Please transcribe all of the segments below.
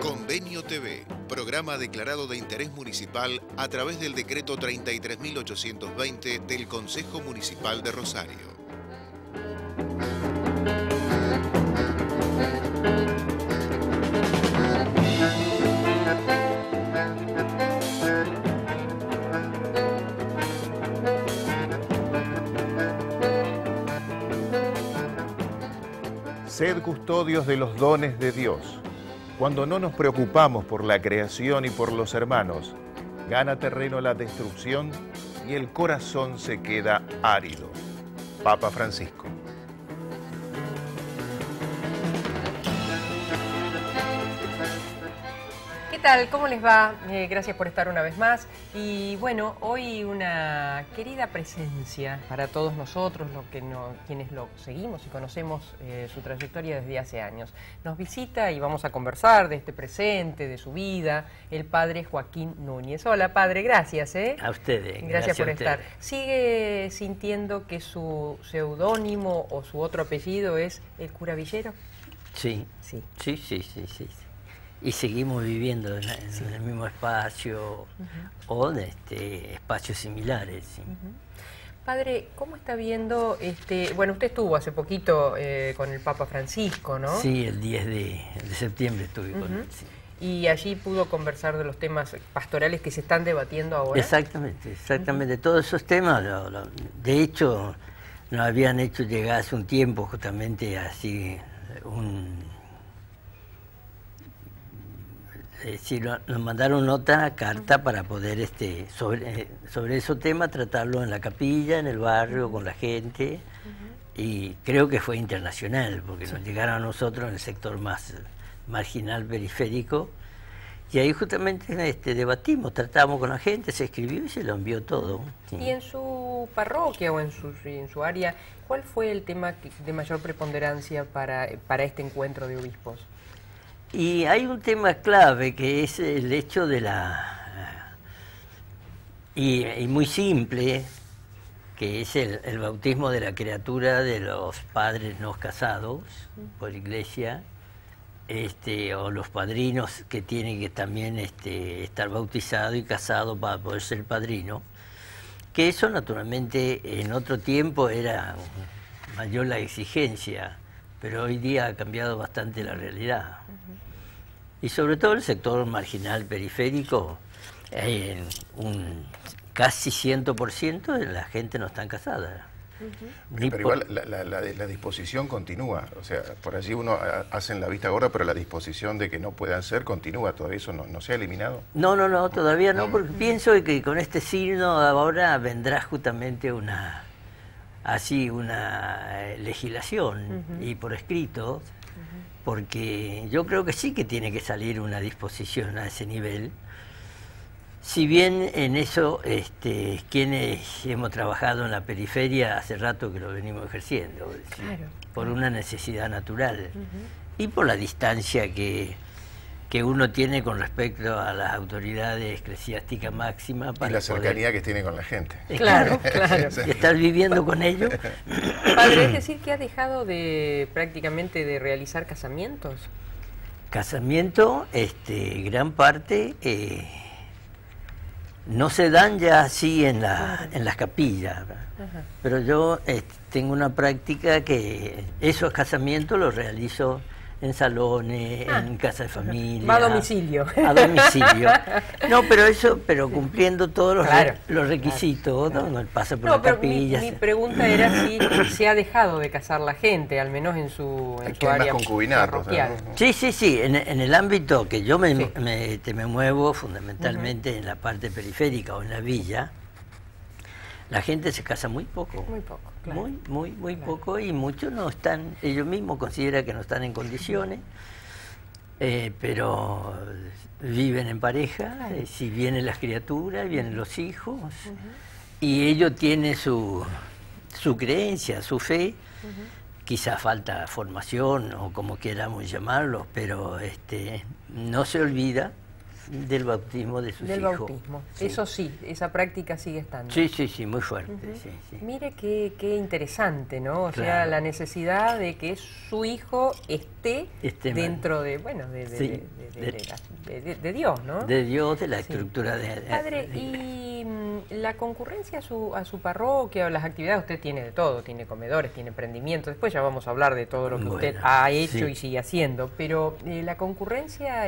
Convenio TV, programa declarado de interés municipal a través del decreto 33.820 del Consejo Municipal de Rosario. Sed custodios de los dones de Dios. Cuando no nos preocupamos por la creación y por los hermanos, gana terreno la destrucción y el corazón se queda árido. Papa Francisco. ¿Qué tal? ¿Cómo les va? Gracias por estar una vez más. Y bueno, hoy una querida presencia para todos nosotros, quienes lo seguimos y conocemos su trayectoria desde hace años. Nos visita y vamos a conversar de este presente, de su vida, el padre Joaquín Núñez. Hola, padre, gracias. A ustedes. Gracias por estar. ¿Sigue sintiendo que su seudónimo o su otro apellido es el cura Villero? Sí. Sí. Sí. Y seguimos viviendo en el mismo espacio o de espacios similares. Sí. Padre, ¿cómo está viendo bueno, usted estuvo hace poquito con el Papa Francisco, ¿no? Sí, el 10 de septiembre estuve con él. Sí. Y allí pudo conversar de los temas pastorales que se están debatiendo ahora. Exactamente. Todos esos temas, de hecho, nos habían hecho llegar hace un tiempo justamente así nos mandaron carta para poder sobre ese tema tratarlo en la capilla, en el barrio, con la gente, y creo que fue internacional, porque nos llegaron a nosotros en el sector más marginal, periférico, y ahí justamente debatimos, tratamos con la gente, se escribió y se lo envió todo. Sí. ¿Y en su parroquia o en su área, cuál fue el tema de mayor preponderancia para este encuentro de obispos? Y hay un tema clave que es el hecho de y muy simple, que es el bautismo de la criatura de los padres no casados por iglesia, o los padrinos que tienen que también estar bautizados y casados para poder ser padrino, que eso naturalmente en otro tiempo era mayor la exigencia, pero hoy día ha cambiado bastante la realidad. Y sobre todo el sector marginal periférico, un casi 100% de la gente no está casada. Pero igual la disposición continúa, o sea, por allí uno hacen la vista gorda, pero la disposición de que no puedan ser continúa, todavía eso no se ha eliminado. No, todavía no, porque pienso que con este signo ahora vendrá justamente una legislación y por escrito, porque yo creo que sí que tiene que salir una disposición a ese nivel. Si bien en eso quienes hemos trabajado en la periferia hace rato que lo venimos ejerciendo, claro, por una necesidad natural y por la distancia que uno tiene con respecto a las autoridades eclesiásticas máximas. Y la cercanía que tiene con la gente. Claro. Y estar viviendo con ellos. Padre, es decir, que ha dejado prácticamente de realizar casamientos. Casamiento, gran parte no se dan ya así en las capillas. Pero yo tengo una práctica que esos casamientos los realizo en salones, en casa de familia. Va a domicilio. A domicilio. No, pero cumpliendo todos los requisitos, claro. ¿no? Pasa por la capilla. Mi pregunta era si se ha dejado de casar la gente, al menos en su área parroquial. Sí. En el ámbito que yo me muevo, fundamentalmente en la parte periférica o en la villa, la gente se casa muy poco. Muy poco, claro. Muy poco, y muchos no están, ellos mismos consideran que no están en condiciones, pero viven en pareja, claro. Si vienen las criaturas, vienen los hijos, y ellos tienen su creencia, su fe, quizás falta formación o como queramos llamarlo, pero no se olvida del bautismo de sus Del hijos. bautismo. Sí. Eso sí, esa práctica sigue estando. Sí, sí, sí, muy fuerte. Sí, sí. Mire qué interesante, ¿no? O sea, Claro. la necesidad de que su hijo esté dentro de, bueno, Sí. de Dios, ¿no? De Dios, de la Sí. estructura Padre, y la concurrencia a su parroquia, las actividades, usted tiene de todo, tiene comedores, tiene emprendimientos, después ya vamos a hablar de todo lo que usted Bueno, ha hecho sí. y sigue haciendo, pero la concurrencia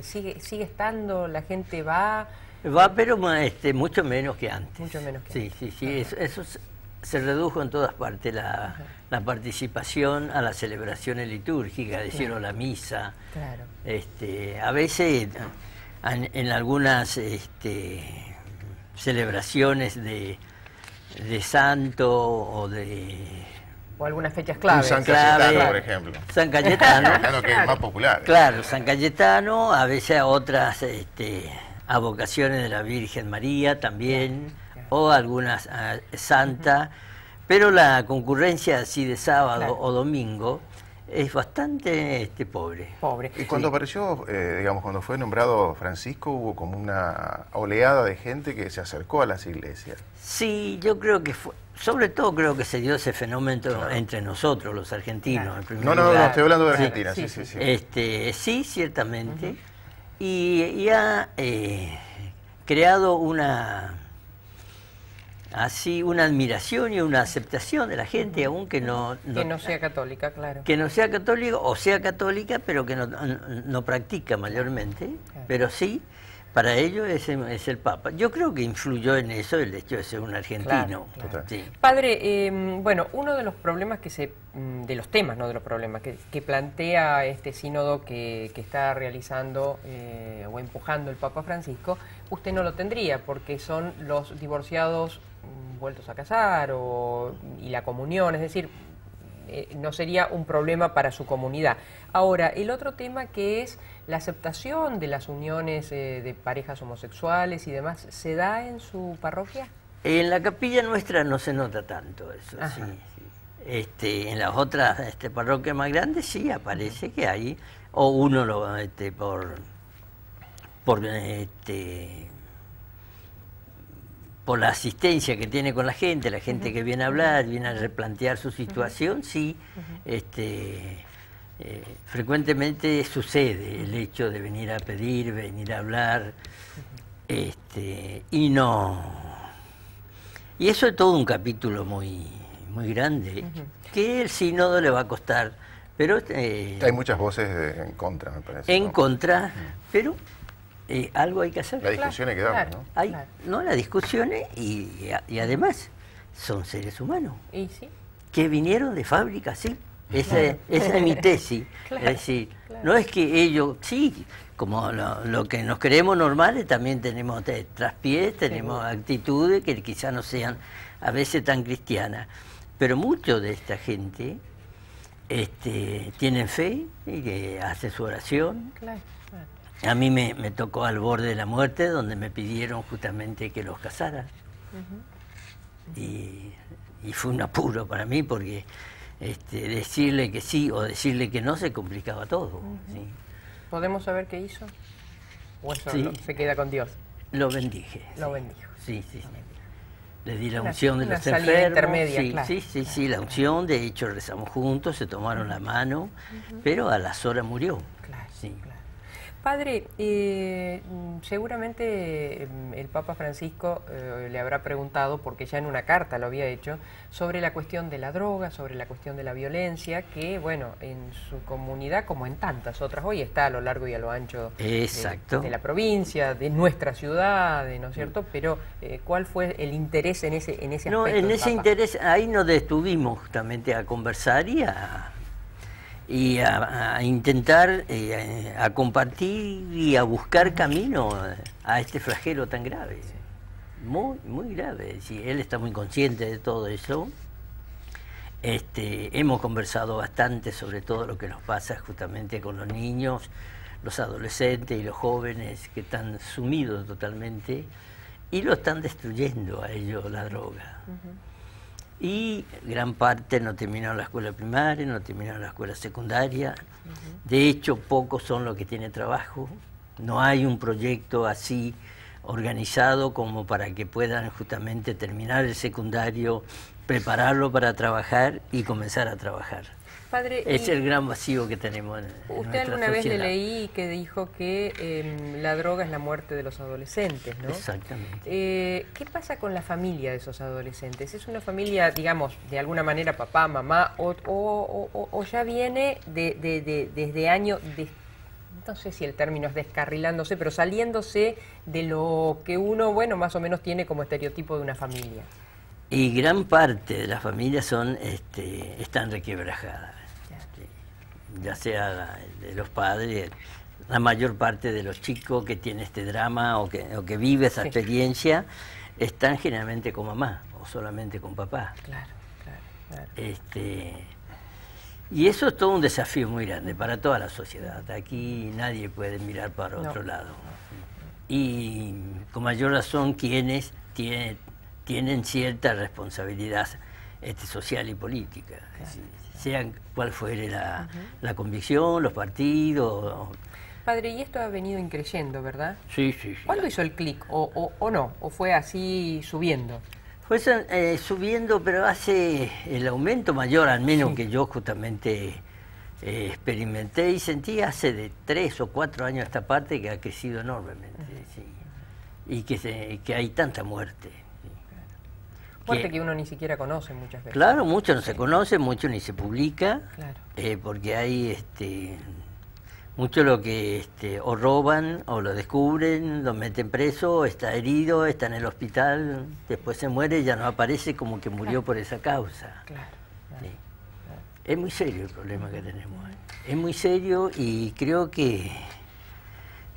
sigue estando, la gente va... Va, pero mucho menos que antes. Mucho menos que sí, antes. Sí, sí, eso se redujo en todas partes, la participación a las celebraciones litúrgicas, es decir, o la misa. Claro. A veces en algunas celebraciones de santo o de... O algunas fechas Un claves. San Clave. Cayetano, por ejemplo. San Cayetano. Cayetano, que es más popular. Claro, San Cayetano, a veces a otras avocaciones de la Virgen María también, o algunas santa, pero la concurrencia así de sábado Claro. o domingo es bastante pobre. Pobre. Y cuando apareció, digamos, cuando fue nombrado Francisco, hubo como una oleada de gente que se acercó a las iglesias. Sí, yo creo que sobre todo creo que se dio ese fenómeno entre nosotros, los argentinos. Claro. En primer No, lugar. estoy hablando de Sí, Argentina, sí, sí, sí. sí. Sí, ciertamente. Y ha creado una admiración y una aceptación de la gente, aún que no sea católica, claro. que no sea católico o sea católica, pero que no practica mayormente, Claro. pero sí, para ellos es el Papa. Yo creo que influyó en eso el hecho de ser un argentino. Claro. Sí. Padre, bueno, uno de los problemas de los temas, no de los problemas, que plantea este sínodo que está realizando o empujando el Papa Francisco, usted no lo tendría, porque son los divorciados vueltos a casar y la comunión, es decir, no sería un problema para su comunidad. Ahora, el otro tema que es la aceptación de las uniones de parejas homosexuales y demás, ¿se da en su parroquia? En la capilla nuestra no se nota tanto eso, Ajá. sí. En las otras parroquias más grandes sí aparece que hay, o uno lo por la asistencia que tiene con la gente que viene a hablar, viene a replantear su situación, sí, frecuentemente sucede el hecho de venir a pedir, venir a hablar, y eso es todo un capítulo muy grande, que el sínodo le va a costar, pero Hay muchas voces en contra, me parece. en ¿no? contra, pero algo hay que hacer. La discusión es que damos, Claro. ¿no? Hay, Claro. ¿no? Las discusiones y además son seres humanos Y sí, que vinieron de fábrica, sí. Esa es mi tesis. Claro, Es decir, claro. no es que ellos, sí, como lo que nos creemos normales, también tenemos traspiés, tenemos actitudes que quizás no sean a veces tan cristianas. Pero mucho de esta gente tienen fe y que hace su oración. claro, claro. A mí me tocó al borde de la muerte, donde me pidieron justamente que los casara. Y fue un apuro para mí, porque decirle que sí o decirle que no se complicaba todo. ¿sí? ¿Podemos saber qué hizo? ¿O eso Sí. se queda con Dios? Lo bendije. Lo sí. bendijo. Sí, sí, sí. Le di la Una- unción de una los salida enfermos. intermedia, Sí, claro. sí, la unción. De hecho, rezamos juntos, se tomaron la mano, pero a las horas murió. Claro, Sí. claro. Padre, seguramente el Papa Francisco le habrá preguntado, porque ya en una carta lo había hecho, sobre la cuestión de la droga, sobre la cuestión de la violencia, que, bueno, en su comunidad, como en tantas otras, hoy está a lo largo y a lo ancho Exacto. de la provincia, de nuestra ciudad, ¿no es cierto? Pero, ¿cuál fue el interés en ese aspecto? No, en del ese Papa? interés, ahí nos detuvimos justamente a conversar y a intentar, a compartir y a buscar camino a este flagelo tan grave. Muy grave. Sí, él está muy consciente de todo eso. Hemos conversado bastante sobre todo lo que nos pasa justamente con los niños, los adolescentes y los jóvenes que están sumidos totalmente y lo están destruyendo a ellos la droga. Y gran parte no terminaron la escuela primaria, no terminaron la escuela secundaria. De hecho, pocos son los que tienen trabajo. No hay un proyecto así organizado como para que puedan justamente terminar el secundario, prepararlo para trabajar y comenzar a trabajar. Padre, es el gran vacío que tenemos en usted nuestra alguna vez le sociedad. leí que dijo que la droga es la muerte de los adolescentes, ¿no? Exactamente. ¿Qué pasa con la familia de esos adolescentes? ¿Es una familia, digamos, de alguna manera papá, mamá, o ya viene desde años, no sé si el término es descarrilándose, pero saliéndose de lo que uno, bueno, más o menos tiene como estereotipo de una familia? Y gran parte de las familias están requebrajadas, ya sea de los padres, la mayor parte de los chicos que tienen este drama o que vive esa experiencia, están generalmente con mamá o solamente con papá. Claro. Y eso es todo un desafío muy grande para toda la sociedad. Aquí nadie puede mirar para otro lado. Y con mayor razón quienes tienen cierta responsabilidad social y política, sean cual fuere la convicción, los partidos. Padre, y esto ha venido increyendo, ¿verdad? Sí. ¿Cuándo hizo el clic? ¿O no? ¿O fue así subiendo? Fue subiendo, pero hace el aumento mayor, al menos que yo justamente experimenté y sentí hace de 3 o 4 años a esta parte, que ha crecido enormemente, y que hay tanta muerte. Muerte que uno ni siquiera conoce muchas veces. Claro, mucho no se conoce, mucho ni se publica, claro. Porque hay mucho lo que o roban o lo descubren, lo meten preso, está herido, está en el hospital, después se muere y ya no aparece, como que murió por esa causa. Claro. Es muy serio el problema que tenemos. Es muy serio y creo que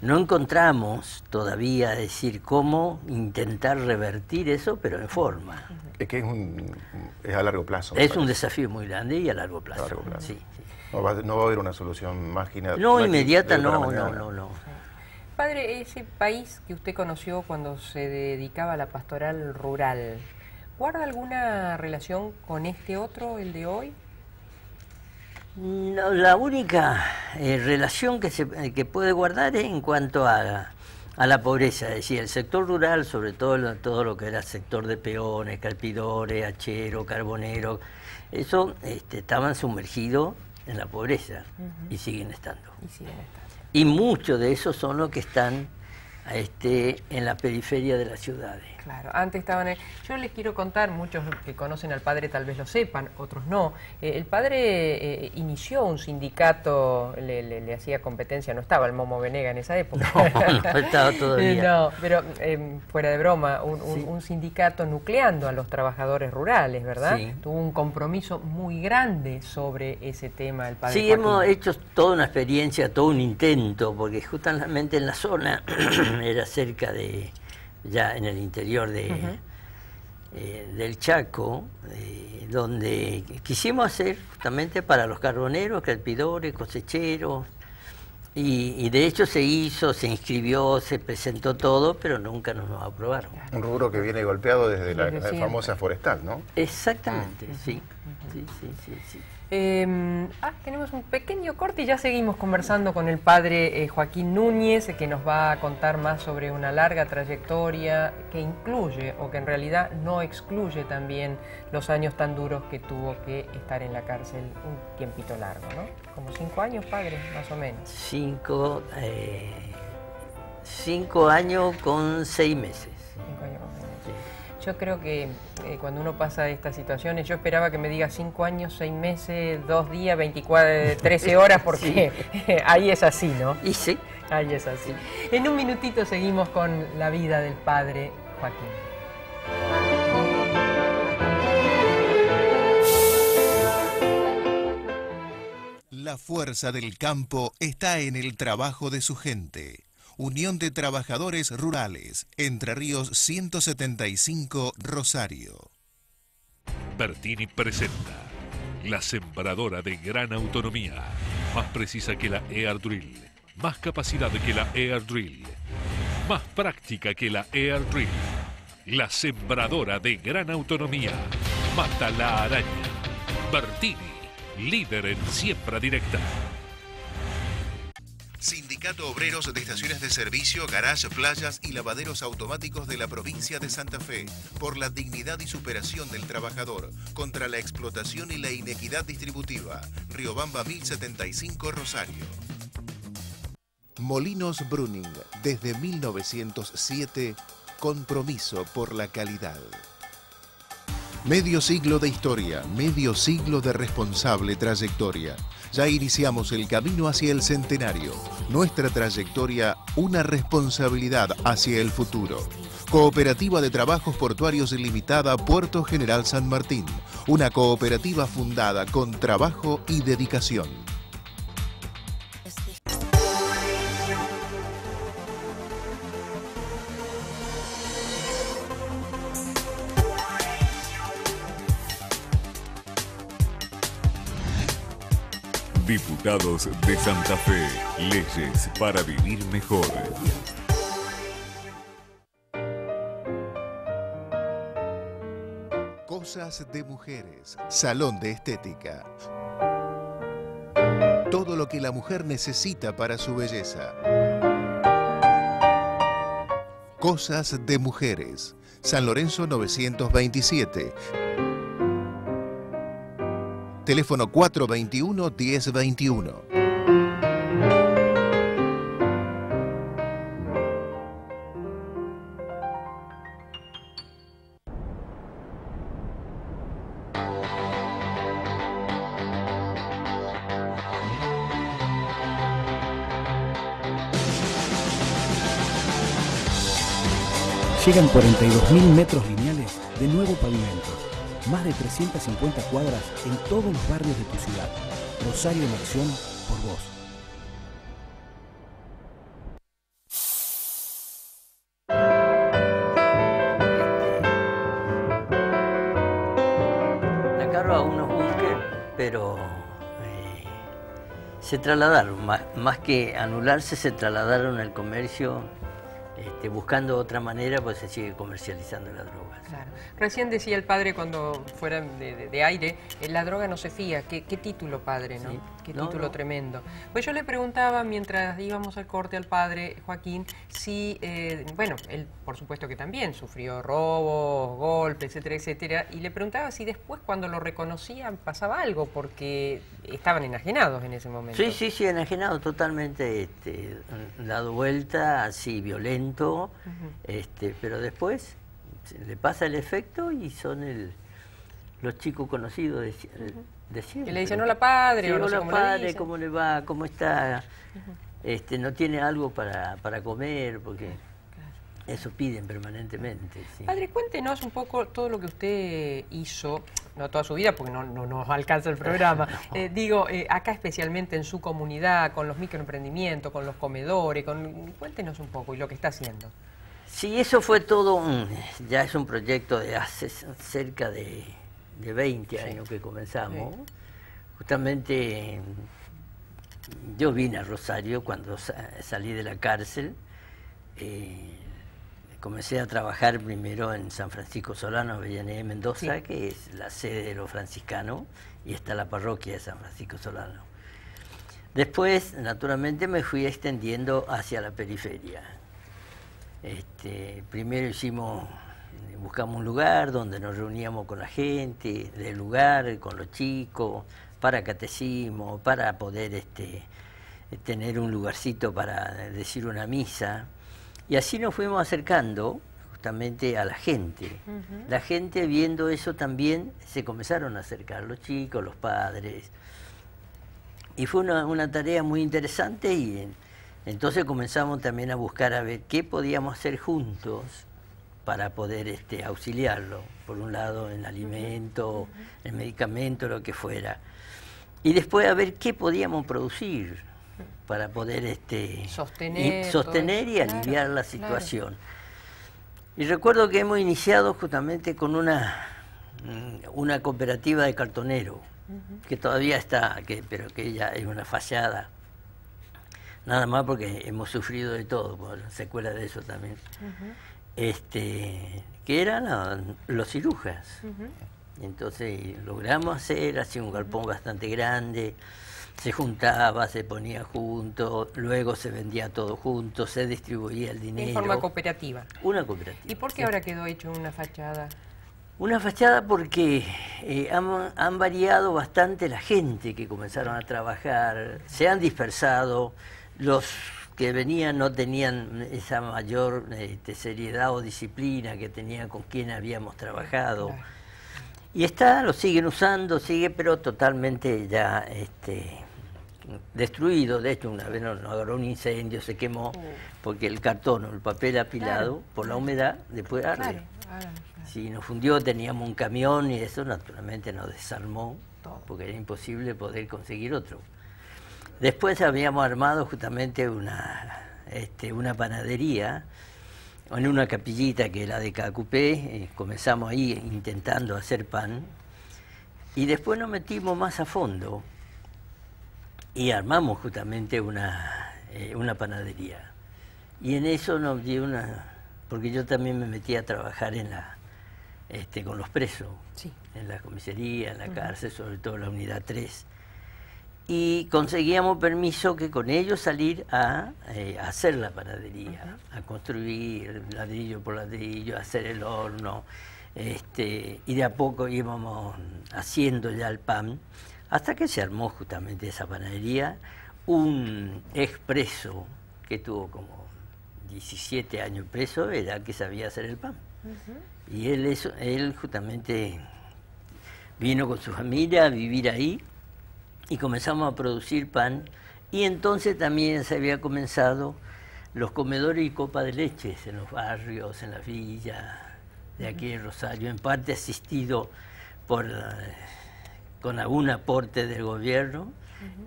no encontramos todavía decir cómo intentar revertir eso, pero en forma. Es que es a largo plazo. Es un desafío muy grande y a largo plazo. A largo plazo. Sí. No va a haber una solución mágica. No, inmediata no. Padre, ese país que usted conoció cuando se dedicaba a la pastoral rural, ¿guarda alguna relación con este otro, el de hoy? No, la única relación que puede guardar es en cuanto a la pobreza, es decir, el sector rural, sobre todo lo que era el sector de peones, carpidores, hacheros, carboneros, eso estaban sumergidos en la pobreza y siguen estando. Y muchos de esos son los que están en la periferia de las ciudades. Claro, antes estaban... Yo les quiero contar, muchos que conocen al padre tal vez lo sepan, otros no. El padre inició un sindicato, le hacía competencia, no estaba el Momo Venega en esa época. No estaba todavía. No, pero fuera de broma, un sindicato nucleando a los trabajadores rurales, ¿verdad? Sí. Tuvo un compromiso muy grande sobre ese tema el padre Sí, Joaquín. hemos hecho toda una experiencia, todo un intento, porque justamente en la zona era cerca de... ya en el interior del Chaco, donde quisimos hacer justamente para los carboneros, carpidores, cosecheros, y de hecho se se inscribió, se presentó todo, pero nunca nos aprobaron. Un rubro que viene golpeado desde la famosa forestal, ¿no? Exactamente, sí. Tenemos un pequeño corte y ya seguimos conversando con el padre Joaquín Núñez, que nos va a contar más sobre una larga trayectoria que incluye, o que en realidad no excluye también, los años tan duros que tuvo que estar en la cárcel un tiempito largo, ¿no? Como 5 años, padre, más o menos. 5 años con 6 meses. 5 años con 6 meses. Yo creo que cuando uno pasa estas situaciones, yo esperaba que me diga 5 años, 6 meses, 2 días, 24, 13 horas, porque ahí es así, ¿no? Y sí. Ahí es así. En un minutito seguimos con la vida del padre Joaquín. La fuerza del campo está en el trabajo de su gente. Unión de Trabajadores Rurales, Entre Ríos 175, Rosario. Bertini presenta la sembradora de gran autonomía, más precisa que la Air Drill, más capacidad que la Air Drill, más práctica que la Air Drill. La sembradora de gran autonomía, mata la araña. Bertini, líder en siembra directa. Sindicato Obreros de Estaciones de Servicio, Garage, Playas y Lavaderos Automáticos de la provincia de Santa Fe. Por la dignidad y superación del trabajador. Contra la explotación y la inequidad distributiva. Riobamba 1075, Rosario. Molinos Bruning. Desde 1907, compromiso por la calidad. Medio siglo de historia, medio siglo de responsable trayectoria. Ya iniciamos el camino hacia el centenario. Nuestra trayectoria, una responsabilidad hacia el futuro. Cooperativa de Trabajos Portuarios Limitada, Puerto General San Martín. Una cooperativa fundada con trabajo y dedicación. Diputados de Santa Fe. Leyes para vivir mejor. Cosas de mujeres. Salón de estética. Todo lo que la mujer necesita para su belleza. Cosas de mujeres. San Lorenzo 927. Teléfono 421-1021. Llegan 42.000 metros lineales de nuevo pavimento. Más de 350 cuadras en todos los barrios de tu ciudad. Rosario en acción por vos. Sacaron a unos búnker, pero se trasladaron, más que anularse, se trasladaron al comercio buscando otra manera, pues se sigue comercializando la droga. Claro. Recién decía el padre cuando fuera de aire, la droga no se fía. ¿Qué título, padre, no? Sí. Qué título tremendo. Pues yo le preguntaba mientras íbamos al corte al padre Joaquín si, bueno, él por supuesto que también sufrió robos, golpes, etcétera, etcétera, y le preguntaba si después cuando lo reconocían pasaba algo, porque estaban enajenados en ese momento. Sí, enajenados totalmente, dado vuelta, así violento, pero después le pasa el efecto y son los chicos conocidos de siempre. Y le dicen, hola padre, sí, o no hola sé padre, ¿cómo le va? ¿Cómo está? No tiene algo para comer, porque eso piden permanentemente. Sí. Padre, cuéntenos un poco todo lo que usted hizo, no toda su vida, porque no nos alcanza el programa, no. Digo, acá especialmente en su comunidad, con los microemprendimientos, con los comedores, cuéntenos un poco y lo que está haciendo. Sí, eso fue todo, ya es un proyecto de hace cerca de 20 años que comenzamos. Sí. Justamente yo vine a Rosario cuando salí de la cárcel. Comencé a trabajar primero en San Francisco Solano, Avellaneda, Mendoza, sí, que es la sede de los franciscanos, y está la parroquia de San Francisco Solano. Después, naturalmente, me fui extendiendo hacia la periferia. Primero buscamos un lugar donde nos reuníamos con la gente del lugar, con los chicos, para catecismo, para poder tener un lugarcito para decir una misa. Y así nos fuimos acercando justamente a la gente. La gente, viendo eso también, se comenzaron a acercar, los chicos, los padres. Y fue una tarea muy interesante, y entonces comenzamos también a buscar a ver qué podíamos hacer juntos para poder auxiliarlo. Por un lado, en alimento, en medicamento, lo que fuera. Y después a ver qué podíamos producir para poder sostener y aliviar la situación. Claro. Y recuerdo que hemos iniciado justamente con una cooperativa de cartoneros, que todavía está, pero que ya es una fallada. Nada más porque hemos sufrido de todo, por secuelas de eso también. Que eran los cirujas. Entonces logramos hacer así un galpón bastante grande, se juntaba, se ponía junto, luego se vendía todo junto, se distribuía el dinero. En forma cooperativa. Una cooperativa. ¿Y por qué ahora quedó hecho una fachada? Una fachada porque han variado bastante la gente que comenzaron a trabajar, se han dispersado, los que venían no tenían esa mayor seriedad o disciplina que tenían con quien habíamos trabajado. Claro. Y lo siguen usando, pero totalmente ya destruido. De hecho, una vez nos agarró un incendio, se quemó, porque el cartón o el papel apilado, por la humedad, después arde. Claro. Si nos fundió, teníamos un camión y eso naturalmente nos desarmó, porque era imposible poder conseguir otro. Después habíamos armado justamente una panadería en una capillita que era de Cacupé, comenzamos ahí intentando hacer pan y después nos metimos más a fondo y armamos justamente una panadería. Y en eso nos dio porque yo también me metí a trabajar con los presos, Sí. en la comisaría, en la cárcel, sobre todo en la unidad 3. Y conseguíamos permiso que con ellos salir a hacer la panadería, a construir ladrillo por ladrillo, a hacer el horno, y de a poco íbamos haciendo ya el pan, hasta que se armó justamente esa panadería. Un expreso que tuvo como 17 años preso era el que sabía hacer el pan. Y él justamente vino con su familia a vivir ahí, y comenzamos a producir pan, y entonces también se había comenzado los comedores y copa de leches en los barrios, en las villas de aquí en Rosario, en parte asistido con algún aporte del gobierno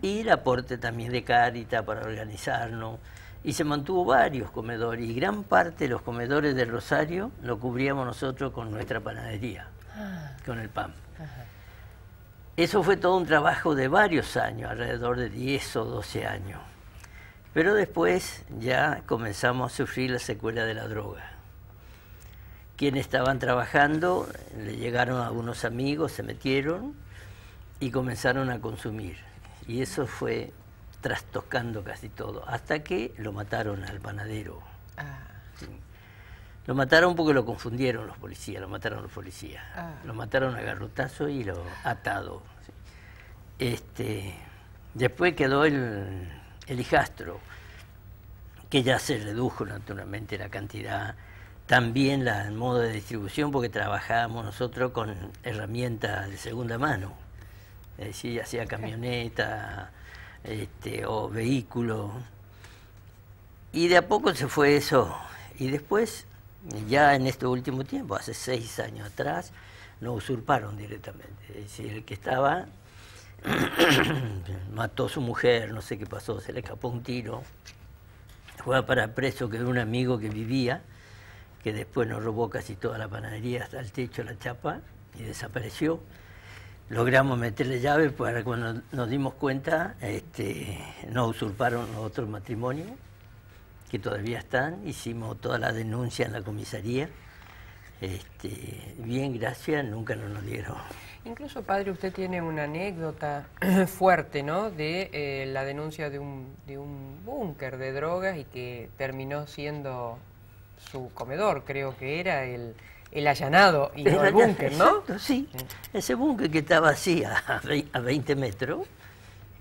y el aporte también de Cáritas para organizarnos, y se mantuvo varios comedores, y gran parte de los comedores del Rosario lo cubríamos nosotros con nuestra panadería, con el pan. Eso fue todo un trabajo de varios años, alrededor de 10 o 12 años. Pero después ya comenzamos a sufrir la secuela de la droga. Quienes estaban trabajando, le llegaron algunos amigos, se metieron y comenzaron a consumir. Y eso fue trastocando casi todo, hasta que lo mataron al panadero. Sí. Lo mataron porque lo confundieron los policías, lo mataron los policías. Lo mataron a garrotazo y lo atado. Después quedó el hijastro, que ya se redujo naturalmente la cantidad, también el modo de distribución, porque trabajábamos nosotros con herramientas de segunda mano, es decir, hacía camioneta o vehículo, y de a poco se fue eso, y después, ya en este último tiempo, hace 6 años atrás, nos usurparon directamente. Es decir, el que estaba mató a su mujer, no sé qué pasó, se le escapó un tiro, fue a parar preso, quedó un amigo que vivía, que después nos robó casi toda la panadería hasta el techo, la chapa, y desapareció. Logramos meterle llave, para cuando nos dimos cuenta, nos usurparon los otros matrimonios, que todavía están, hicimos toda la denuncia en la comisaría, bien, gracias, nunca nos dieron. Incluso, padre, usted tiene una anécdota fuerte, ¿no?, de la denuncia de un búnker de drogas y que terminó siendo su comedor, creo que era el allanado y no el búnker, ¿no? Exacto, sí. Ese búnker que estaba así a 20 metros,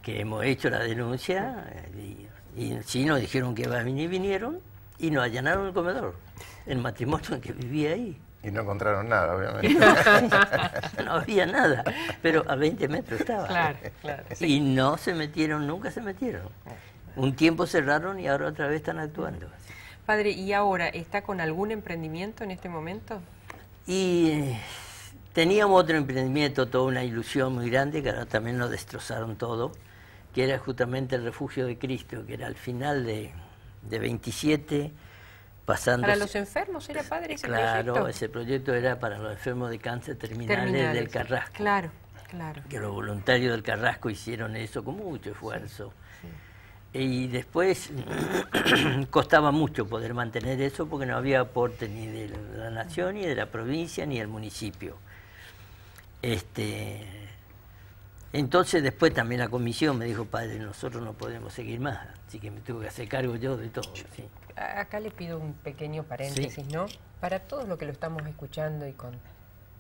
que hemos hecho la denuncia, y sí nos dijeron que iba a venir, vinieron, y nos allanaron el comedor, el matrimonio en que vivía ahí. Y no encontraron nada, obviamente. No había nada, pero a 20 metros estaba. Claro, claro. Sí. Y no se metieron, nunca se metieron. Un tiempo cerraron y ahora otra vez están actuando. Padre, ¿y ahora está con algún emprendimiento en este momento? Y teníamos otro emprendimiento, toda una ilusión muy grande, que ahora también nos destrozaron todo, que era justamente el Refugio de Cristo, que era al final de 27, pasando... ¿Para los enfermos era, padre, ese proyecto? Claro, ese proyecto era para los enfermos de cáncer terminales del Carrasco. Claro, claro. Que los voluntarios del Carrasco hicieron eso con mucho esfuerzo. Sí, sí. Y después costaba mucho poder mantener eso porque no había aporte ni de la nación, ni de la provincia, ni del municipio. Entonces después también la comisión me dijo, padre, nosotros no podemos seguir más, así que me tuve que hacer cargo yo de todo. ¿Sí? Acá le pido un pequeño paréntesis, sí. ¿No? Para todos los que lo estamos escuchando y con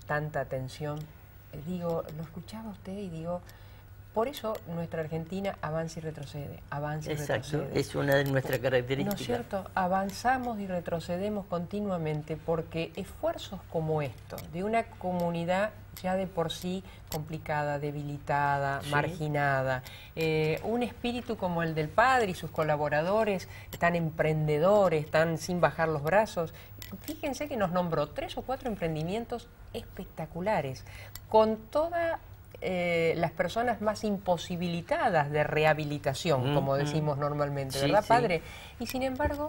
tanta atención, digo, lo escuchaba usted y digo, por eso nuestra Argentina avanza y retrocede, avanza y retrocede. Exacto, es una de nuestras características. ¿No es cierto? Avanzamos y retrocedemos continuamente porque esfuerzos como estos, de una comunidad ya de por sí complicada, debilitada, sí, marginada, un espíritu como el del padre y sus colaboradores, tan emprendedores, tan sin bajar los brazos. Fíjense que nos nombró 3 o 4 emprendimientos espectaculares, con toda las personas más imposibilitadas de rehabilitación, como decimos normalmente, ¿verdad, sí, padre? Y sin embargo,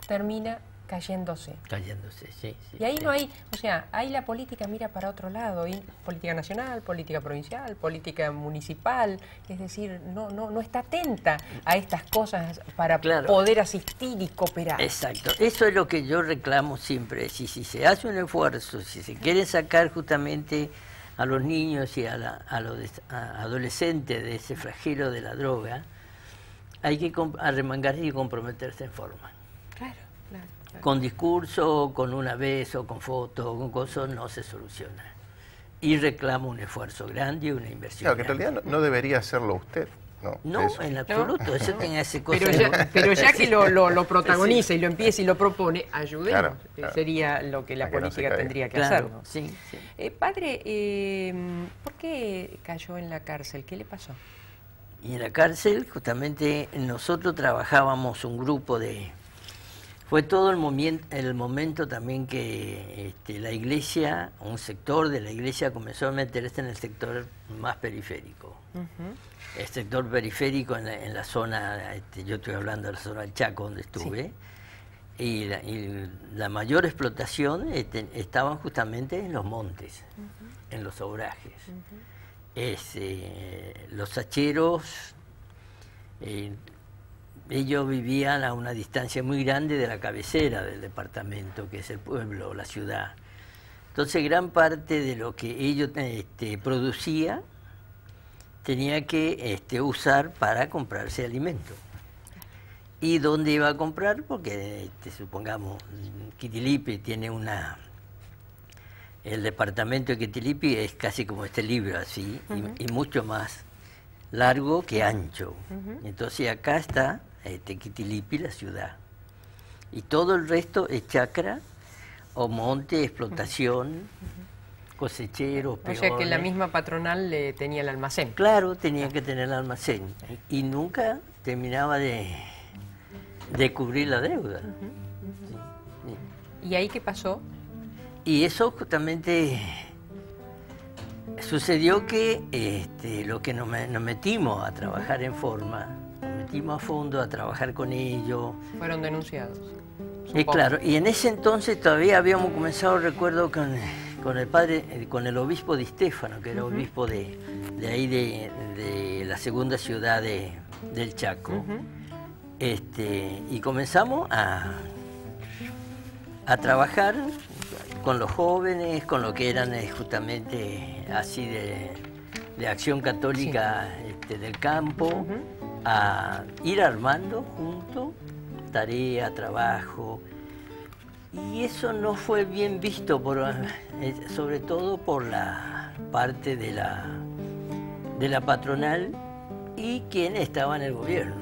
termina cayéndose. Cayéndose, sí. Y ahí no hay, o sea, ahí la política mira para otro lado, y política nacional, política provincial, política municipal, es decir, no está atenta a estas cosas para poder asistir y cooperar. Exacto, eso es lo que yo reclamo siempre, si se hace un esfuerzo, si se quiere sacar justamente a los niños y a los adolescentes de ese flagelo de la droga, hay que arremangarse y comprometerse en forma. Claro. Con discurso, con una vez o con foto, con cosas, no se soluciona. Y reclama un esfuerzo grande y una inversión. Claro, que en realidad no debería hacerlo usted. No, en absoluto, eso tiene ese cosa. Pero ya que lo protagoniza, sí, y lo empieza y lo propone, ayudemos. Claro. Sería lo que la política tendría que hacer. Sí. Padre, ¿por qué cayó en la cárcel? ¿Qué le pasó? Y en la cárcel, justamente, nosotros trabajábamos un grupo de... Fue todo el momento también que la iglesia, un sector de la iglesia comenzó a meterse en el sector más periférico. El sector periférico en la zona, yo estoy hablando de la zona del Chaco donde estuve, sí, y la mayor explotación estaban justamente en los montes, en los obrajes. Los hacheros, ellos vivían a una distancia muy grande de la cabecera del departamento, que es el pueblo, la ciudad. Entonces gran parte de lo que ellos producía tenía que usar para comprarse alimento. ¿Y dónde iba a comprar? Porque, supongamos, Quitilipi tiene el departamento de Quitilipi es casi como este libro, así, y mucho más largo que ancho. Entonces acá está Quitilipi, la ciudad. Y todo el resto es chacra o monte, explotación, cosecheros, peones. O sea que la misma patronal le tenía el almacén. Claro, tenía que tener el almacén. Y nunca terminaba de cubrir la deuda. ¿Y ahí qué pasó? Y eso justamente sucedió que lo que nos metimos a trabajar en forma, nos metimos a fondo a trabajar con ellos. Fueron denunciados. Claro, y en ese entonces todavía habíamos comenzado, recuerdo, con el padre, con el obispo Di Stefano, que era obispo de ahí de la segunda ciudad del Chaco. Y comenzamos a trabajar con los jóvenes, con lo que eran justamente así de acción católica, sí, del campo, a ir armando juntos tarea, trabajo, y eso no fue bien visto, sobre todo por la parte de la patronal y quien estaba en el gobierno,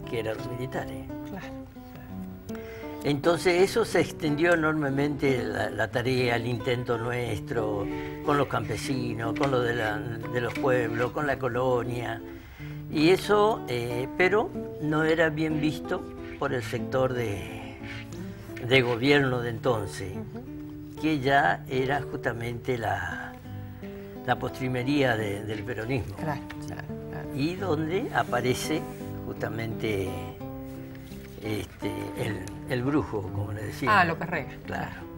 que eran los militares. Entonces eso se extendió enormemente, la tarea, el intento nuestro, con los campesinos, con los de los pueblos, con la colonia, y eso, pero no era bien visto por el sector de gobierno de entonces, que ya era justamente la postrimería del peronismo. Y donde aparece justamente el brujo, como le decían. Ah, López Rega. Claro.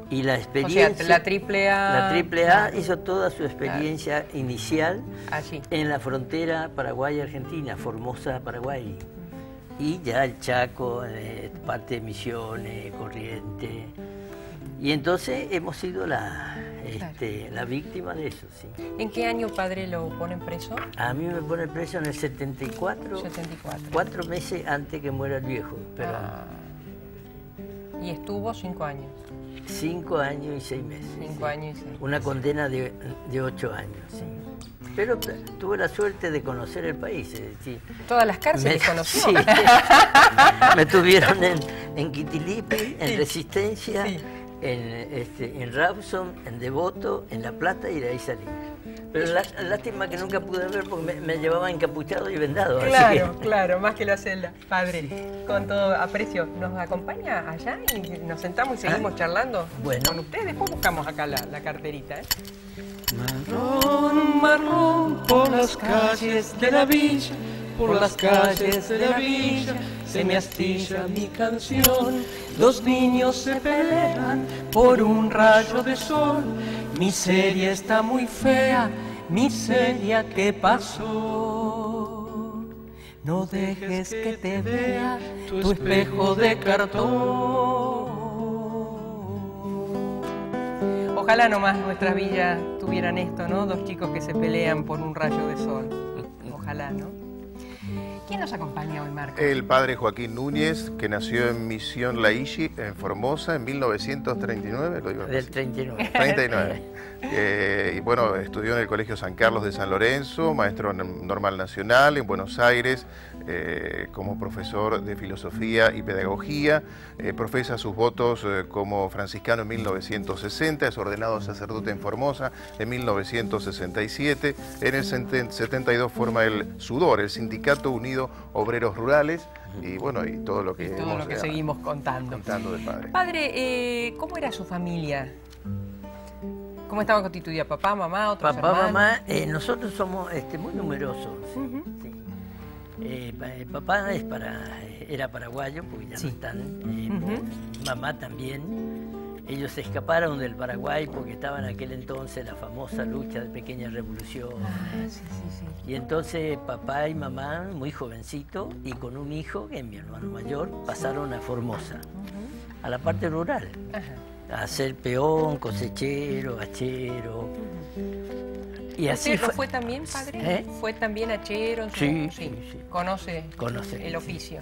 Y la experiencia... O sea, la AAA... La AAA hizo toda su experiencia inicial allí, en la frontera Paraguay-Argentina, Formosa, Paraguay. Y ya el Chaco, parte de Misiones, Corrientes. Y entonces hemos sido la víctima de eso, sí. ¿En qué año, padre, lo ponen preso? A mí me ponen preso en el 74, 4 meses antes que muera el viejo. Pero Y estuvo 5 años. 5 años y 6 meses. 5 años y 6 meses. Una condena de 8 años, sí. Pero tuve la suerte de conocer el país. Es decir, todas las cárceles conoció. Sí. Me tuvieron en Quitilipi, en Resistencia, sí. en Rawson, en Devoto, en La Plata, y de ahí salí. Pero lástima que nunca pude ver porque me llevaba encapuchado y vendado. Claro, claro, más que la celda. Padre, con todo aprecio, ¿nos acompaña allá y nos sentamos y seguimos charlando con ustedes? Después buscamos acá la carterita, ¿eh? Marrón, marrón, por las calles de la villa, por las calles de la villa, se me astilla mi canción. Dos niños se pelean por un rayo de sol. Miseria está muy fea, miseria, ¿qué pasó? No dejes que te vea tu espejo de cartón. Ojalá nomás nuestras villas tuvieran esto, ¿no? Dos chicos que se pelean por un rayo de sol. Ojalá, ¿no? ¿Quién nos acompaña hoy, Marco? El padre Joaquín Núñez, que nació en Misión Laishi, en Formosa, en 1939. Lo digo del 39. 39. Y bueno, estudió en el Colegio San Carlos de San Lorenzo, maestro normal nacional en Buenos Aires, como profesor de filosofía y pedagogía. Profesa sus votos como franciscano en 1960, es ordenado sacerdote en Formosa en 1967. En el 72 forma el SUDOR, el Sindicato Unido Obreros Rurales, y bueno, y todo lo que, seguimos contando del padre. Padre, ¿cómo era su familia? ¿Cómo estaba constituida? ¿Papá, mamá, otros hermanos? Papá, mamá, nosotros somos muy numerosos. Sí. Papá era paraguayo, porque ya no están. Mamá también. Ellos se escaparon del Paraguay porque estaba en aquel entonces la famosa lucha de pequeña revolución. Sí. Y entonces papá y mamá, muy jovencito, y con un hijo, que es mi hermano mayor, pasaron a Formosa, a la parte rural. A ser peón, cosechero, hachero. Y así ¿Usted fue también, padre? ¿Fue también hachero? Sí. Conoce el oficio.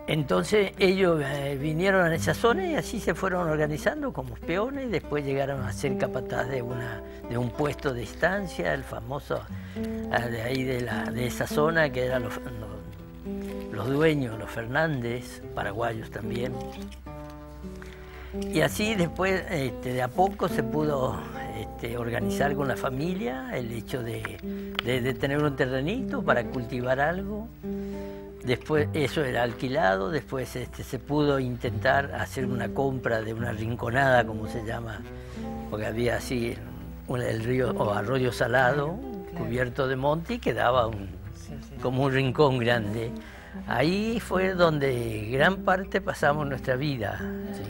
Entonces ellos vinieron a esa zona y así se fueron organizando como peones, y después llegaron a ser capataz de un puesto de estancia, el famoso de ahí de esa zona, que eran los dueños, los Fernández, paraguayos también. Y así después, de a poco se pudo organizar con la familia el hecho de tener un terrenito para cultivar algo. Después eso era alquilado, después se pudo intentar hacer una compra de una rinconada, como se llama, porque había así el río o arroyo salado, cubierto de monte, y quedaba como un rincón grande. Ahí fue donde gran parte pasamos nuestra vida, ¿sí?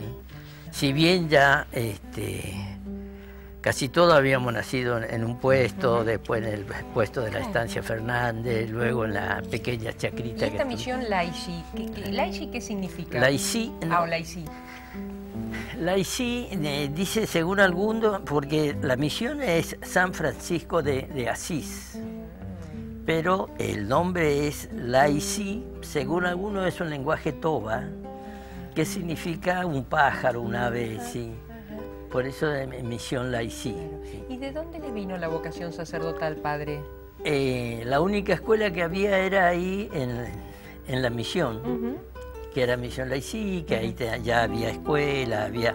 Si bien ya casi todos habíamos nacido en un puesto, después en el puesto de la estancia Fernández, luego en la pequeña chacrita. ¿Y esta misión Laishi? ¿Laishi qué significa? Laishi. Laishi. Laishi dice según algunos, porque la misión es San Francisco de Asís, pero el nombre es Laishi, según algunos es un lenguaje toba, que significa un pájaro, un ave, sí. Por eso de misión Laishi. ¿Y de dónde le vino la vocación sacerdotal, padre? La única escuela que había era ahí en la misión, que era misión Laishi, que ahí ya había escuela, había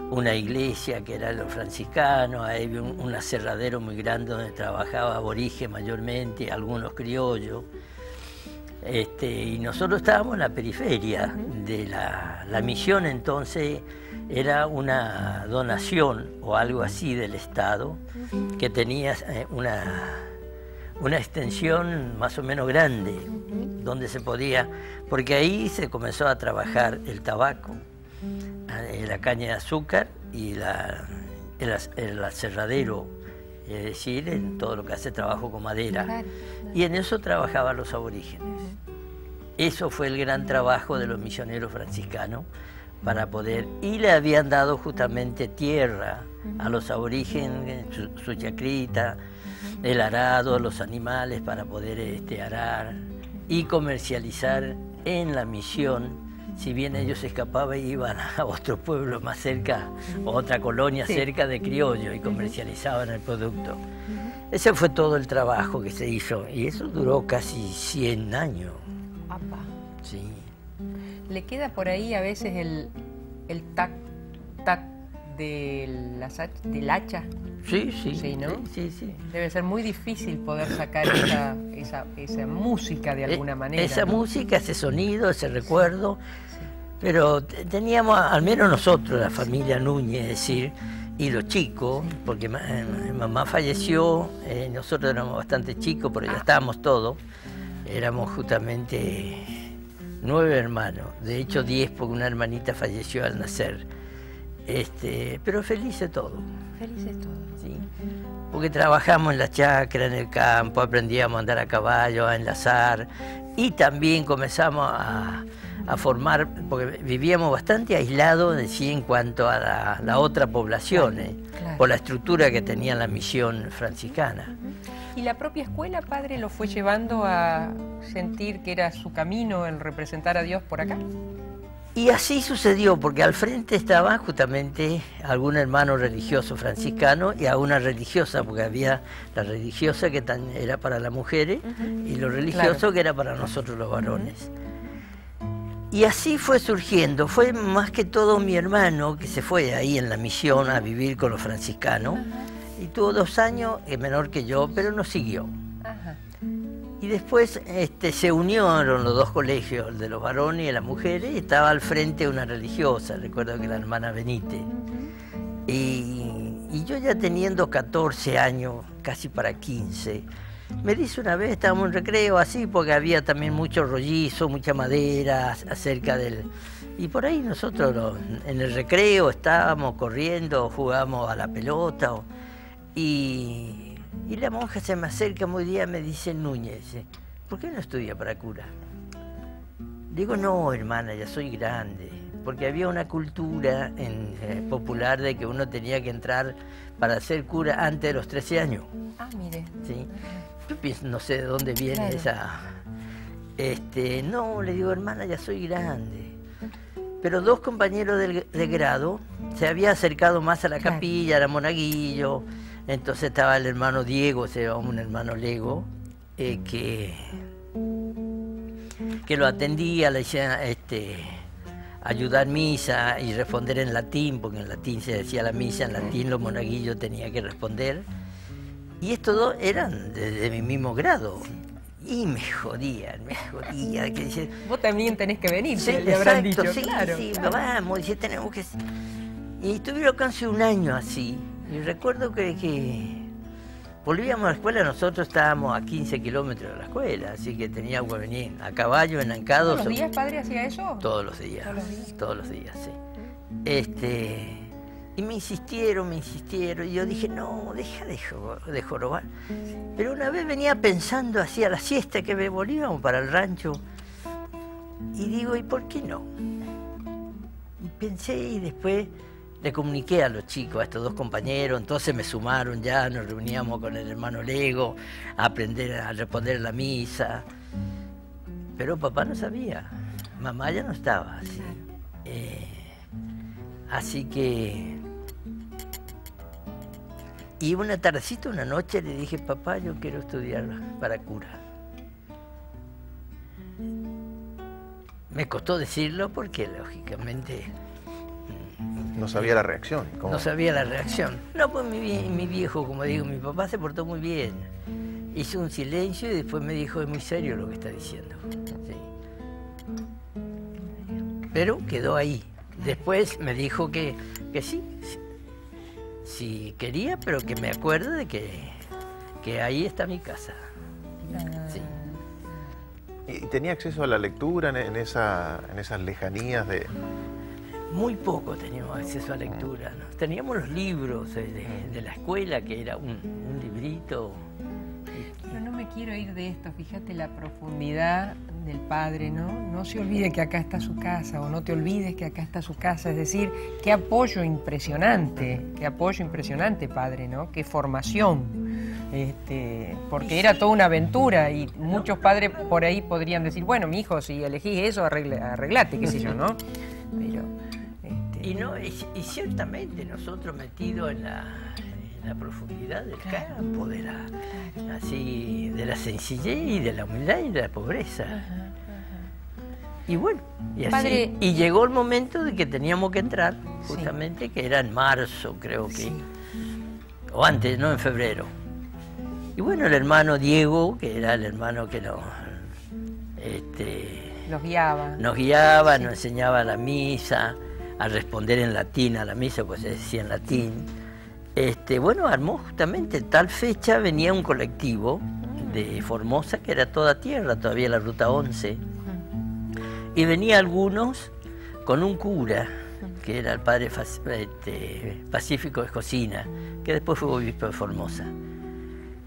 una iglesia que era los franciscanos, ahí había un aserradero muy grande donde trabajaba aborigen mayormente, algunos criollos. Y nosotros estábamos en la periferia de la misión. Entonces era una donación o algo así del Estado, que tenía una extensión más o menos grande, donde se podía, porque ahí se comenzó a trabajar el tabaco, la caña de azúcar y el aserradero, es decir, en todo lo que hace trabajo con madera. Y en eso trabajaban los aborígenes. Eso fue el gran trabajo de los misioneros franciscanos, para poder... Y le habían dado justamente tierra a los aborígenes, su chacrita, el arado, los animales para poder arar y comercializar en la misión. Si bien ellos escapaban y iban a otro pueblo más cerca, o otra colonia cerca de criollo y comercializaban el producto. Ese fue todo el trabajo que se hizo y eso duró casi 100 años. Apa. Sí. ¿Le queda por ahí a veces el tac del hacha? Sí, ¿no? Sí. Debe ser muy difícil poder sacar esa música de alguna manera. Esa ¿no? música, ese sonido, ese recuerdo. Pero teníamos, al menos nosotros, la familia Núñez, es decir, y los chicos, porque mi mamá falleció, nosotros éramos bastante chicos, pero ya estábamos todos. Éramos justamente 9 hermanos, de hecho 10 porque una hermanita falleció al nacer. Pero felices todos. Felices todos. Sí. Porque trabajamos en la chacra, en el campo, aprendíamos a andar a caballo, a enlazar y también comenzamos a formar, porque vivíamos bastante aislados en cuanto a la otra población, Claro. por la estructura que tenía la misión franciscana. ¿Y la propia escuela, padre, lo fue llevando a sentir que era su camino el representar a Dios por acá? Y así sucedió, porque al frente estaba justamente algún hermano religioso franciscano y a una religiosa, porque había la religiosa que era para las mujeres y lo religioso Claro. que era para nosotros los varones. Y así fue surgiendo, fue más que todo mi hermano que se fue ahí en la misión a vivir con los franciscanos y tuvo 2 años, es menor que yo, pero no siguió. Ajá. Y después se unieron los 2 colegios, el de los varones y de las mujeres, y estaba al frente una religiosa, recuerdo que la hermana Benítez. Y yo ya teniendo 14 años, casi para 15, me dice una vez, estábamos en recreo así, porque había también mucho rollizo, mucha madera acerca del... Y por ahí nosotros en el recreo estábamos corriendo, jugábamos a la pelota, y la monja se me acerca muy día y me dice, Núñez, ¿por qué no estudia para cura? Digo, no, hermana, ya soy grande, porque había una cultura popular de que uno tenía que entrar para ser cura antes de los 13 años. Ah, mire. ¿Sí? Yo pienso, no sé de dónde viene esa... no, le digo, hermana, ya soy grande. Pero 2 compañeros de grado se había acercado más a la capilla, era monaguillo. Entonces estaba el hermano Diego, un hermano lego, que lo atendía, le decía ayudar misa y responder en latín, porque en latín se decía la misa, en latín los monaguillos tenían que responder. Y estos 2 eran de mi mismo grado. Y me jodían. Que dice, Vos también tenés que venir, sí, le habrán exacto, dicho. sí, Claro, sí, claro. vamos, dice, tenemos que... Y estuvieron casi 1 año así. Y recuerdo que volvíamos a la escuela, nosotros estábamos a 15 kilómetros de la escuela, así que teníamos que venir a caballo, en Ancado. ¿Todos los días, padre, hacía eso? Todos los días. Todos los días, sí. Y me insistieron, y yo dije, no, deja de jorobar. Pero una vez venía pensando, hacía la siesta que me volvíamos para el rancho, y digo, ¿y por qué no? Y pensé, y después le comuniqué a los chicos, a estos 2 compañeros, entonces me sumaron ya, nos reuníamos con el hermano Lego, a aprender a responder la misa. Pero papá no sabía, mamá ya no estaba así. Así que... Y una tardecita, una noche, le dije, papá, yo quiero estudiar para cura. Me costó decirlo porque, lógicamente... No sabía la reacción. ¿Cómo? No sabía la reacción. No, pues mi viejo, como digo, mi papá se portó muy bien. Hizo un silencio y después me dijo, es muy serio lo que está diciendo. Sí. Pero quedó ahí. Después me dijo que sí quería, pero que me acuerde de que ahí está mi casa. Sí. ¿Y tenía acceso a la lectura en esas lejanías de...? Muy poco teníamos acceso a lectura, ¿no? Teníamos los libros de la escuela, que era un librito. Pero no me quiero ir de esto, fíjate la profundidad del padre, ¿no? No se olvide que acá está su casa, o no te olvides que acá está su casa. Es decir, qué apoyo impresionante, padre, ¿no? Qué formación. Porque era toda una aventura y muchos padres por ahí podrían decir, bueno, mi hijo, si elegís eso, arreglate, qué sé yo, ¿no? Pero, y ciertamente nosotros metidos en la profundidad del campo, de la sencillez y de la humildad y de la pobreza. Y bueno, y así. Padre, y llegó el momento de que teníamos que entrar, justamente, que era en marzo, creo que, o antes, no, en febrero. Y bueno, el hermano Diego, que era el hermano que nos guiaba, nos enseñaba la misa, a responder en latín a la misa, pues se decía en latín. Bueno, armó justamente tal fecha, venía un colectivo de Formosa, que era toda tierra, todavía la ruta 11, y venía algunos con un cura, que era el padre Pacífico de Josina, que después fue obispo de Formosa.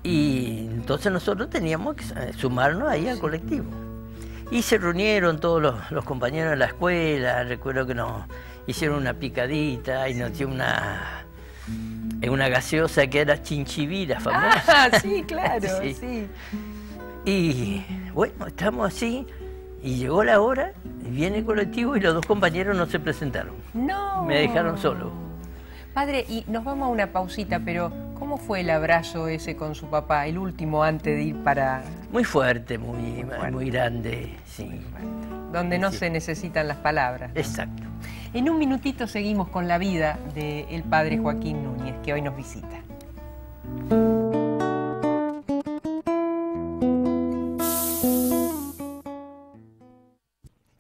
Y entonces nosotros teníamos que sumarnos ahí al colectivo. Y se reunieron todos los compañeros de la escuela, recuerdo que nos hicieron una picadita y nos dio una gaseosa que era chinchivira famosa. Ah, sí, claro, sí. Y bueno, estamos así, y llegó la hora, y viene el colectivo y los dos compañeros no se presentaron. No. Me dejaron solo. Padre, y nos vamos a una pausita, pero ¿cómo fue el abrazo ese con su papá, el último antes de ir para...? Muy fuerte, muy grande, sí. Donde no se necesitan las palabras, ¿no? Exacto. En un minutito seguimos con la vida del padre Joaquín Núñez, que hoy nos visita.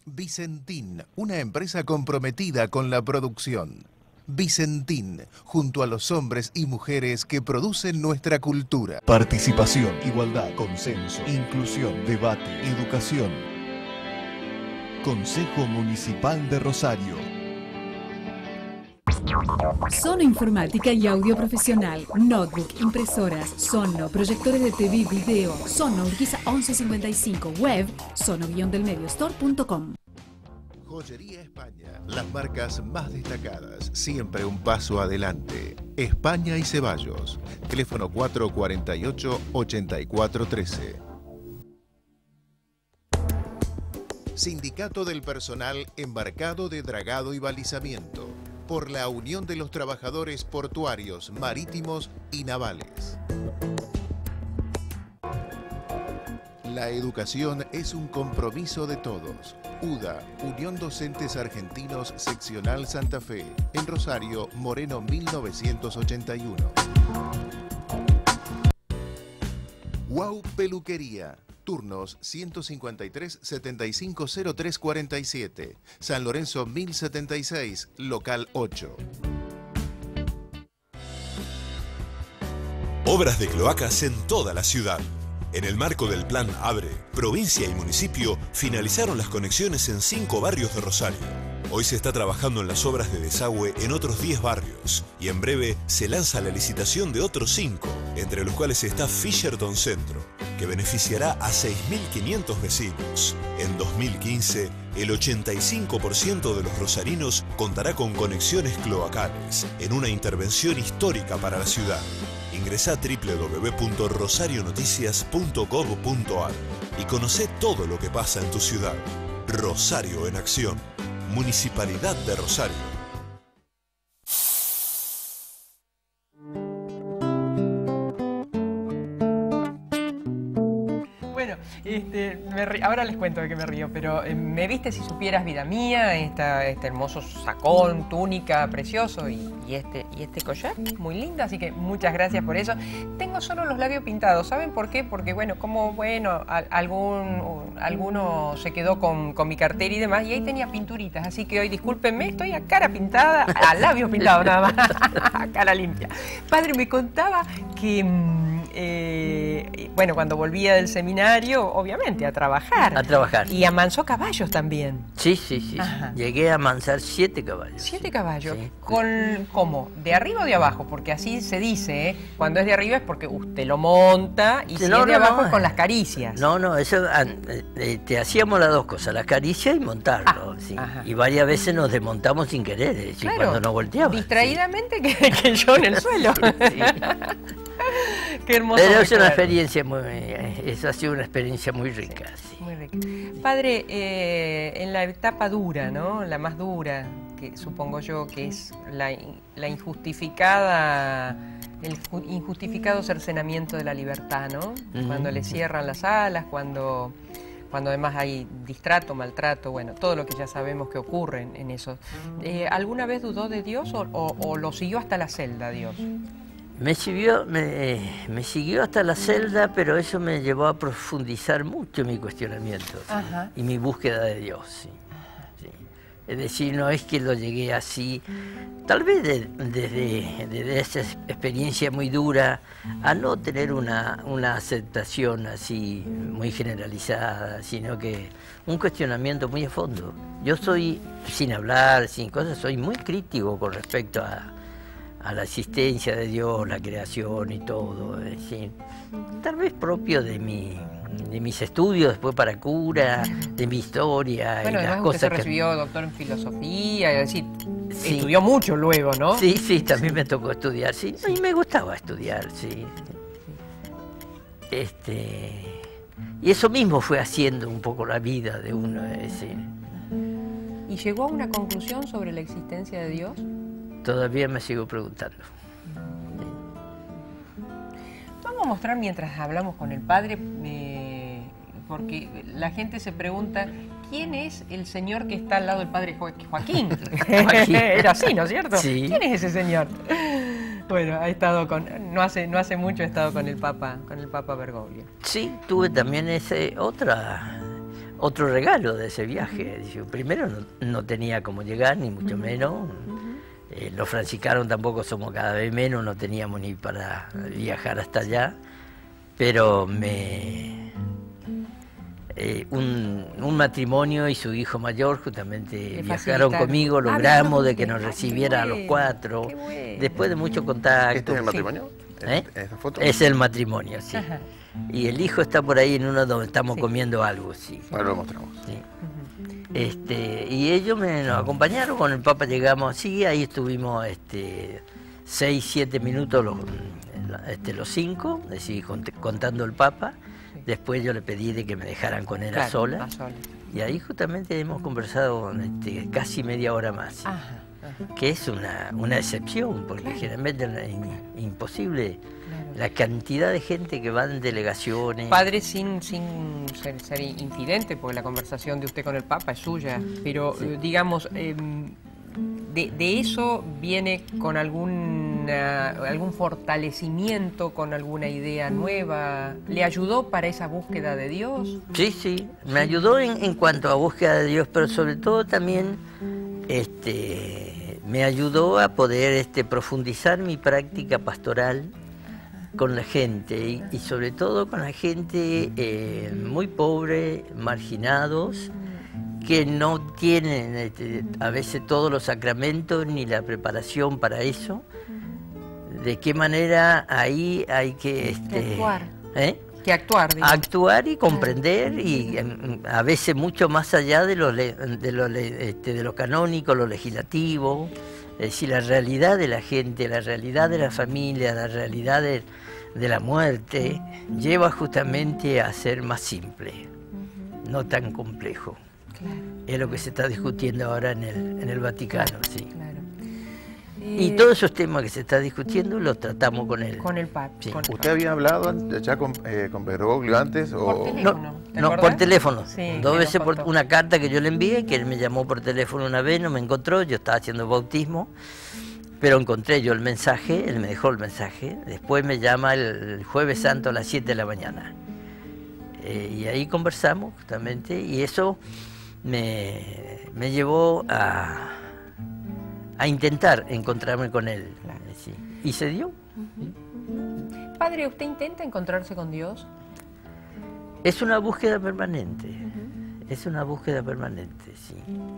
Vicentín, una empresa comprometida con la producción. Vicentín, junto a los hombres y mujeres que producen nuestra cultura. Participación, igualdad, consenso, inclusión, debate, educación. Consejo Municipal de Rosario. Sono Informática y Audio Profesional, Notebook, impresoras, Sono, proyectores de TV y video, Sono Urquiza 1155, web, sono-delmediostore.com. Joyería España, las marcas más destacadas, siempre un paso adelante. España y Ceballos, teléfono 448-8413. Sindicato del Personal Embarcado de Dragado y Balizamiento, por la Unión de los Trabajadores Portuarios, Marítimos y Navales. La educación es un compromiso de todos. UDA, Unión Docentes Argentinos Seccional Santa Fe, en Rosario, Moreno 1981. Wow Peluquería, turnos 153 75 03 47, San Lorenzo 1076, local 8. Obras de cloacas en toda la ciudad. En el marco del Plan ABRE, provincia y municipio finalizaron las conexiones en 5 barrios de Rosario. Hoy se está trabajando en las obras de desagüe en otros 10 barrios y en breve se lanza la licitación de otros 5, entre los cuales está Fisherton Centro, que beneficiará a 6.500 vecinos. En 2015, el 85% de los rosarinos contará con conexiones cloacales, en una intervención histórica para la ciudad. Ingresá a www.rosarionoticias.gov.ar y conocé todo lo que pasa en tu ciudad. Rosario en acción. Municipalidad de Rosario. Ahora les cuento de qué me río, pero me viste si supieras, vida mía, este hermoso sacón, túnica, precioso, y este collar, muy lindo, así que muchas gracias por eso. Tengo solo los labios pintados, ¿saben por qué? Porque alguno se quedó con mi cartera y demás, y ahí tenía pinturitas, así que hoy discúlpenme, estoy a cara pintada, a labios pintados nada más, a cara limpia. Padre, me contaba que bueno, cuando volvía del seminario, obviamente, a trabajar. A trabajar. Y amansó caballos también. Sí, sí, sí. Ajá. Llegué a amansar 7 caballos. 7 caballos. Sí. ¿Cómo? ¿De arriba o de abajo? Porque así se dice, ¿eh? Cuando es de arriba es porque usted lo monta y si es de abajo es con las caricias. No, eso te hacíamos las dos cosas, las caricias y montarlo. Sí. Y varias veces nos desmontamos sin querer, Claro, cuando nos volteaba. Distraídamente que yo en el suelo. Sí. Qué hermoso. Pero es recuerdo. una experiencia esa ha sido una experiencia muy rica. Sí. Muy rica. Padre, en la etapa dura, ¿no? La más dura, que supongo yo que es la injustificada, el injustificado cercenamiento de la libertad, ¿no? Cuando le cierran las alas, cuando además hay distrato, maltrato, bueno, todo lo que ya sabemos que ocurre en eso. ¿Alguna vez dudó de Dios o lo siguió hasta la celda, Dios? Me siguió hasta la celda, pero eso me llevó a profundizar mucho mi cuestionamiento y mi búsqueda de Dios. Sí. Sí. Es decir, no es que lo llegué así, tal vez desde esa experiencia muy dura, a no tener una aceptación así muy generalizada, sino que un cuestionamiento muy a fondo. Yo soy, sin hablar, sin cosas, soy muy crítico con respecto a la existencia de Dios, la creación y todo, es decir, tal vez propio de mis estudios después para cura, de mi historia. Bueno, y las además cosas usted se recibió doctor en filosofía, es decir, estudió mucho luego, ¿no? Sí, sí, también me tocó estudiar, sí, y me gustaba estudiar, sí. Y eso mismo fue haciendo un poco la vida de uno, es decir. ¿Y llegó a una conclusión sobre la existencia de Dios? Todavía me sigo preguntando. Vamos a mostrar mientras hablamos con el padre, porque la gente se pregunta, ¿quién es el señor que está al lado del padre Joaquín? Era así, ¿no es cierto? Sí. ¿Quién es ese señor? Bueno, ha estado no hace mucho he estado con el Papa Bergoglio. Sí, tuve también otro regalo de ese viaje. Primero no tenía cómo llegar, ni mucho menos. Los franciscanos tampoco somos cada vez menos, no teníamos ni para viajar hasta allá, pero un matrimonio y su hijo mayor justamente viajaron conmigo, logramos de que nos recibiera a los 4, después de mucho contacto. ¿Este es el matrimonio? ¿Esta foto? Es el matrimonio, sí. Ajá. Y el hijo está por ahí en uno donde estamos comiendo algo, sí. Ahora lo mostramos. Sí. Y ellos nos acompañaron, con el Papa llegamos así, ahí estuvimos 6, 7 minutos los 5, es decir, contando el Papa. Después yo le pedí de que me dejaran con él a solas. Y ahí justamente hemos conversado casi media hora más. ¿Sí? Ajá. Que es una excepción, porque generalmente es imposible. La cantidad de gente que va en delegaciones. Padre, sin ser infidente, porque la conversación de usted con el Papa es suya, pero digamos, de eso viene con algún fortalecimiento, con alguna idea nueva. ¿Le ayudó para esa búsqueda de Dios? Sí, sí, me ayudó en cuanto a búsqueda de Dios, pero sobre todo también me ayudó a poder profundizar mi práctica pastoral con la gente y sobre todo con la gente muy pobre, marginados, que no tienen a veces todos los sacramentos ni la preparación para eso. De qué manera ahí hay que actuar. Que actuar, digamos. Actuar y comprender, y a veces mucho más allá de lo canónico, lo legislativo. Es decir, la realidad de la gente, la realidad de la familia, la realidad de la muerte, lleva justamente a ser más simple, no tan complejo. Claro. Es lo que se está discutiendo ahora en el Vaticano, sí. Claro. Y todos esos temas que se está discutiendo los tratamos con el Papa. Sí. ¿Usted había hablado ya con Bergoglio antes? Por teléfono. No, por teléfono. Sí, 2 veces por una carta que yo le envié, que él me llamó por teléfono una vez, no me encontró, yo estaba haciendo bautismo, pero encontré yo el mensaje, él me dejó el mensaje, después me llama el Jueves Santo a las 7 de la mañana. Y ahí conversamos justamente, y eso me llevó a intentar encontrarme con él. Sí. Y se dio. Padre, ¿usted intenta encontrarse con Dios? Es una búsqueda permanente. Es una búsqueda permanente, sí.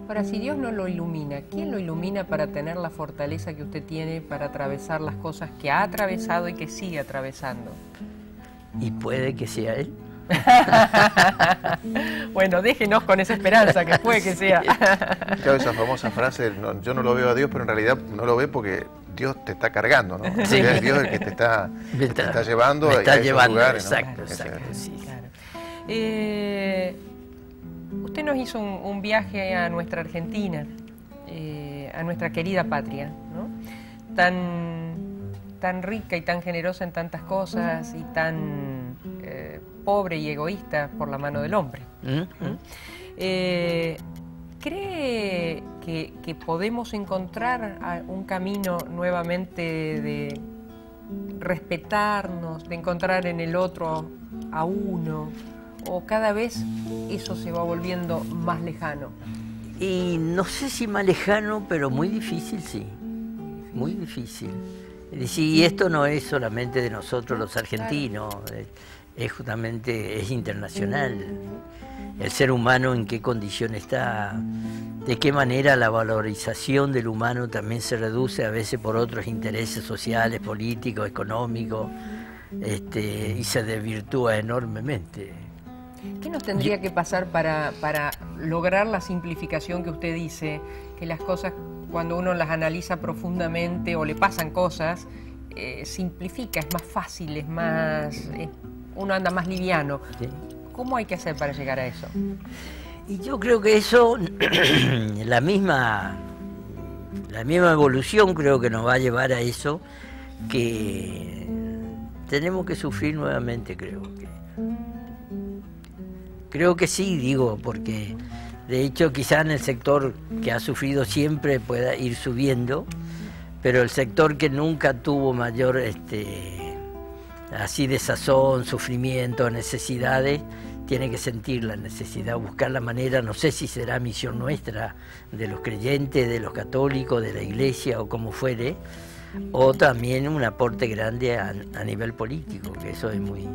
Ahora, si Dios no lo ilumina, ¿quién lo ilumina para tener la fortaleza que usted tiene para atravesar las cosas que ha atravesado y que sigue atravesando? Y puede que sea Él. Bueno, déjenos con esa esperanza que puede que sea. Claro, esa famosa frase, yo no lo veo a Dios, pero en realidad no lo ve porque Dios te está cargando, ¿no? Sí. Es Dios el que te está llevando a esos lugares, ¿no? Exacto, sí. Claro. Usted nos hizo un viaje a nuestra Argentina, a nuestra querida patria, ¿no? Tan rica y tan generosa en tantas cosas y tan pobre y egoísta por la mano del hombre. ¿Cree que podemos encontrar un camino nuevamente de respetarnos, de encontrar en el otro a uno, o cada vez eso se va volviendo más lejano? Y no sé si más lejano, pero muy difícil, sí. Muy difícil. Es decir, y esto no es solamente de nosotros los argentinos, es justamente, es internacional. El ser humano en qué condición está, de qué manera la valorización del humano también se reduce a veces por otros intereses sociales, políticos, económicos, y se desvirtúa enormemente. ¿Qué nos tendría que pasar para lograr la simplificación que usted dice? Que las cosas, cuando uno las analiza profundamente o le pasan cosas, simplifica, es más fácil, es más, uno anda más liviano. Sí. ¿Cómo hay que hacer para llegar a eso? Y yo creo que eso, la misma evolución creo que nos va a llevar a eso, que tenemos que sufrir nuevamente, Creo que sí, digo, porque de hecho quizá en el sector que ha sufrido siempre pueda ir subiendo, pero el sector que nunca tuvo mayor así desazón, sufrimiento, necesidades, tiene que sentir la necesidad, buscar la manera, no sé si será misión nuestra, de los creyentes, de los católicos, de la iglesia o como fuere, o también un aporte grande a nivel político, que eso es muy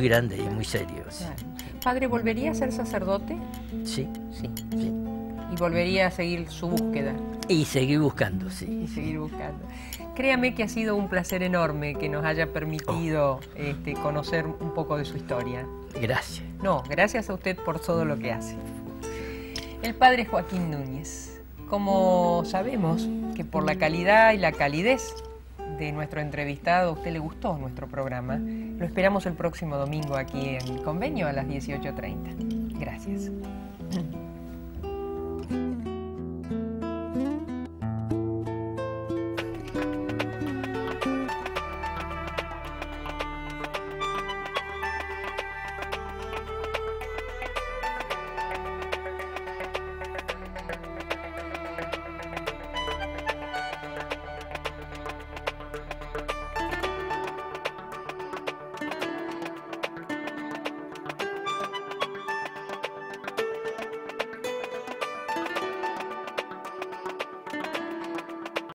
grande y muy serio. Claro. ¿Padre, volvería a ser sacerdote? Sí. ¿Y volvería a seguir su búsqueda? Y seguir buscando, sí. Y seguir buscando. Créame que ha sido un placer enorme que nos haya permitido conocer un poco de su historia. Gracias. No, gracias a usted por todo lo que hace. El padre Joaquín Núñez. Como sabemos que por la calidad y la calidez de nuestro entrevistado, a usted le gustó nuestro programa, lo esperamos el próximo domingo aquí en Convenio a las 18:30. Gracias.